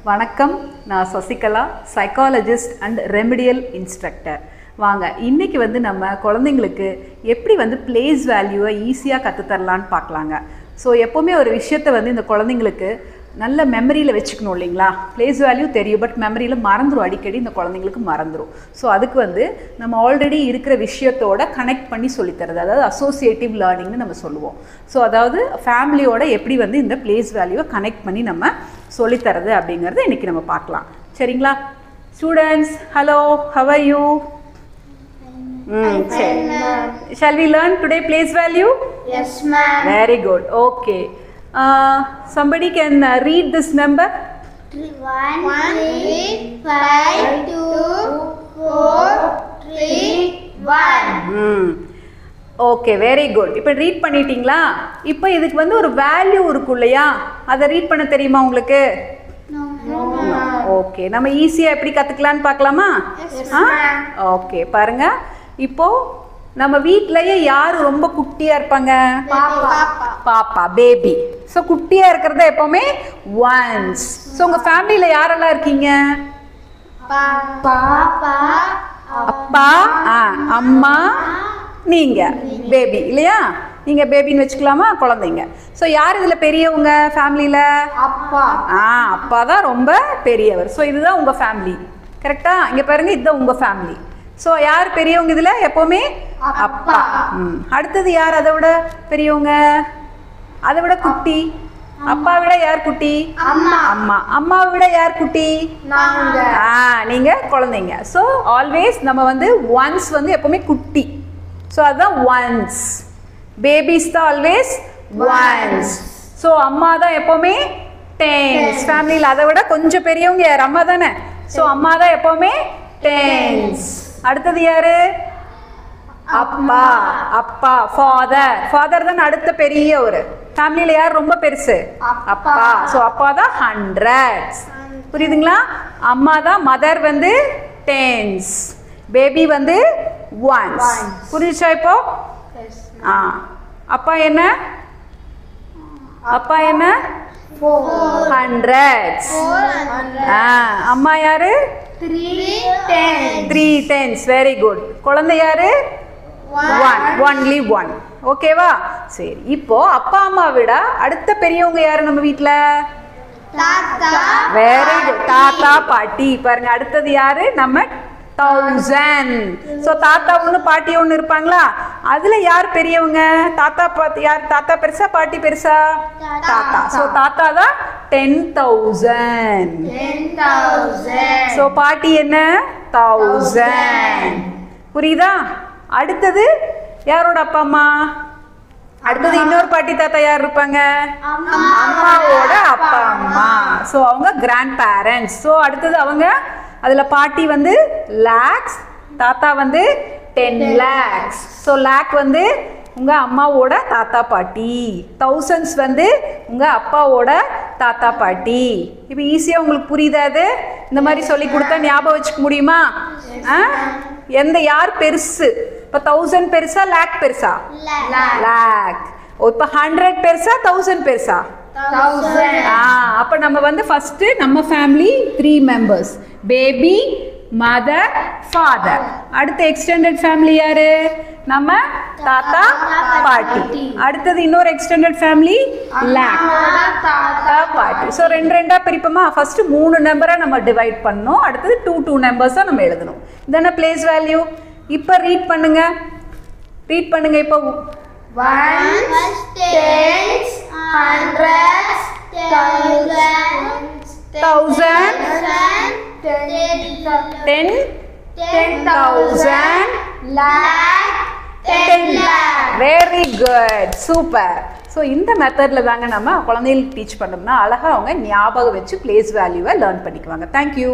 வணக்கம், நான் Sasikala, psychologist and remedial instructor. வாங்க, இன்றைக்கி நம்ம குழந்தைங்களுக்கு எப்படி பிளேஸ் வேல்யூவை ஈஸியாக கற்றுத்தரலான்னு பார்க்கலாங்க. ஸோ எப்போவுமே ஒரு விஷயத்தை இந்த குழந்தைங்களுக்கு நல்ல மெமரியில் வச்சுக்கணும் இல்லைங்களா. பிளேஸ் வேல்யூ தெரியும், பட் மெமரியில் மறந்துடும், அடிக்கடி இந்த குழந்தைங்களுக்கு மறந்துடும். ஸோ அதுக்கு நம்ம ஆல்ரெடி இருக்கிற விஷயத்தோட கனெக்ட் பண்ணி சொல்லித்தரது, அதாவது அசோசியேட்டிவ் லேர்னிங்னு நம்ம சொல்லுவோம். ஸோ அதாவது ஃபேமிலியோட எப்படி இந்த பிளேஸ் வேல்யூவை கனெக்ட் பண்ணி நம்ம சொல்லித்தரது அப்படிங்கிறது இன்றைக்கி நம்ம பார்க்கலாம். சரிங்களா students? Hello, how are you? Shall we learn today place value? Yes, ma'am. Very good. Okay. Somebody can read this number. 1, 3, 5, 2, 4, 3, 1. Okay, very good. இப்போ ரீட் பண்ணிட்டீங்களா? இப்போ இதுக்கு ஒரு வேல்யூ இருக்கும் இல்லையா, அதை ரீட் பண்ண தெரியுமா உங்களுக்கு? ஓகே, நம்ம ஈஸியாக எப்படி கற்றுக்கலான்னு பார்க்கலாமா? ஓகே, பாருங்க. இப்போ நம்ம வீட்லயே யாரு ரொம்ப குட்டியா இருப்பாங்க? பாப்பா, பேபி. ஸோ குட்டியா இருக்கிறத எப்பவுமே ஒன்ஸ். ஸோ உங்க ஃபேமிலியில யாரெல்லாம் இருக்கீங்க? அப்பா, அம்மா, நீங்க பேபி இல்லையா? நீங்க பேபின்னு வச்சுக்கலாமா, குழந்தைங்க. ஸோ யார் இதுல பெரியவங்க ஃபேமிலியில? அப்பா தான் ரொம்ப பெரியவர். ஸோ இதுதான் உங்க ஃபேமிலி, கரெக்டா? இங்க பாருங்க, இதுதான் உங்க ஃபேமிலி. ஸோ யார் பெரியவங்க இதுல? எப்பவுமே அப்பா. அடுத்தது யார் அதை விட பெரியவங்க? அதை விட குட்டி? அப்பா விட யார் குட்டி? அம்மா. அம்மாவை விட யார் குட்டி? நீங்க குழந்தைங்க. ஸோ ஆல்வேஸ் நம்ம ஒன்ஸ் எப்பவுமே குட்டி. ஸோ அதுதான் ஒன்ஸ். பேபிஸ் தான் ஆல்வேஸ் ஒன்ஸ். ஸோ அம்மா தான் எப்பவுமே டென்ஸ். ஃபேமிலியில் அதை விட கொஞ்சம் பெரியவங்க யார்? அம்மா தானே. ஸோ அம்மா தான் எப்பவுமே டென்ஸ். அடுத்தது யாரு? அப்பா. அப்பா, ஃபாதர். ஃபாதர் தான் அடுத்த பெரிய ஒரு. ஃபேமிலியில யார் ரொம்ப பெருசு? அப்பா. ஸோ அப்பா தான் ஹண்ட்ரட்ஸ். புரியுதுங்களா? அம்மா தான் மதர் டென்ஸ். Baby ones. புரியுச்சா இப்போ? அப்பா என்ன? அப்பா என்ன? ஹண்ட்ரட்ஸ். அம்மா யாரு? 3 tens. Very good. குழந்தை யாரு? 1. ஒன்லி 1. ஓகேவா? சரி, இப்போ அப்பா அம்மா விட அடுத்த பெரியவங்க யாரு நம்ம வீட்ல? Very good. தாத்தா, பாட்டி. பாருங்க, அடுத்தது யாரு? நம்ம 1000. ஸோ தாத்தா ஒன்று பாட்டி ஒன்று இருப்பாங்களா? அதுல யார் பெரியவங்க? தாத்தா யார்? தாத்தா பெருசா பாட்டி பெருசா? தாத்தா. ஸோ தாத்தா தான் 10,000. ஸோ பாட்டி என்ன? 1000. புரியுதா? அடுத்தது யாரோட அப்பா அம்மா? அடுத்தது இன்னொரு பாட்டி தாத்தா யார் இருப்பாங்க? அம்மாவோட அப்பா அம்மா. ஸோ அவங்க கிராண்ட் பேரண்ட்ஸ். ஸோ அடுத்தது அவங்க அதுல பாட்டி லேக்ஸ், தாத்தா 10 lakhs. ஸோ லேக் உங்க அம்மாவோட தாத்தா பாட்டி, தௌசண்ட்ஸ் உங்க அப்பாவோட தாத்தா பாட்டி. இப்போ ஈஸியா உங்களுக்கு புரியுதா? அது இந்த மாதிரி சொல்லி கொடுத்தா ஞாபகம் வச்சுக்க முடியுமா? யார் பெருசு? இப்போ 1000 பெருசா, லேக் பெருசா? லேக். இப்போ 100 பெருசா, 1000 பெருசா? அப்ப நம்ம ஃபர்ஸ்ட் நம்ம family 3 members, baby, mother, father. அடுத்த எக்ஸ்டெண்டட் ஃபேமிலி யாரு? நம்ம தாத்தா, பாட்டி. அடுத்தது இன்னொரு எக்ஸ்டெண்டட் ஃபேமிலி லேக், தாத்தா, பாட்டி. ஸோ 2 பிரிப்போமா? ஃபர்ஸ்ட் 3 நம்பரை நம்ம டிவைட் பண்ணோம். அடுத்தது 2 நம்பர்ஸா நம்ம எழுதணும். இதான பிளேஸ் வேல்யூ. இப்போ ரீட் பண்ணுங்க. இப்போ 1s, 10s, 100s, 10,000, 10,000, lakh, 10 lakh. Very good, super. So இந்த மெத்தடில் தாங்க நம்ம குழந்தைகளுக்கு டீச் பண்ணோம்னா அழகாக அவங்க ஞாபகம் வச்சு பிளேஸ் வேல்யூவை லேர்ன் பண்ணிக்குவாங்க. தேங்க்யூ.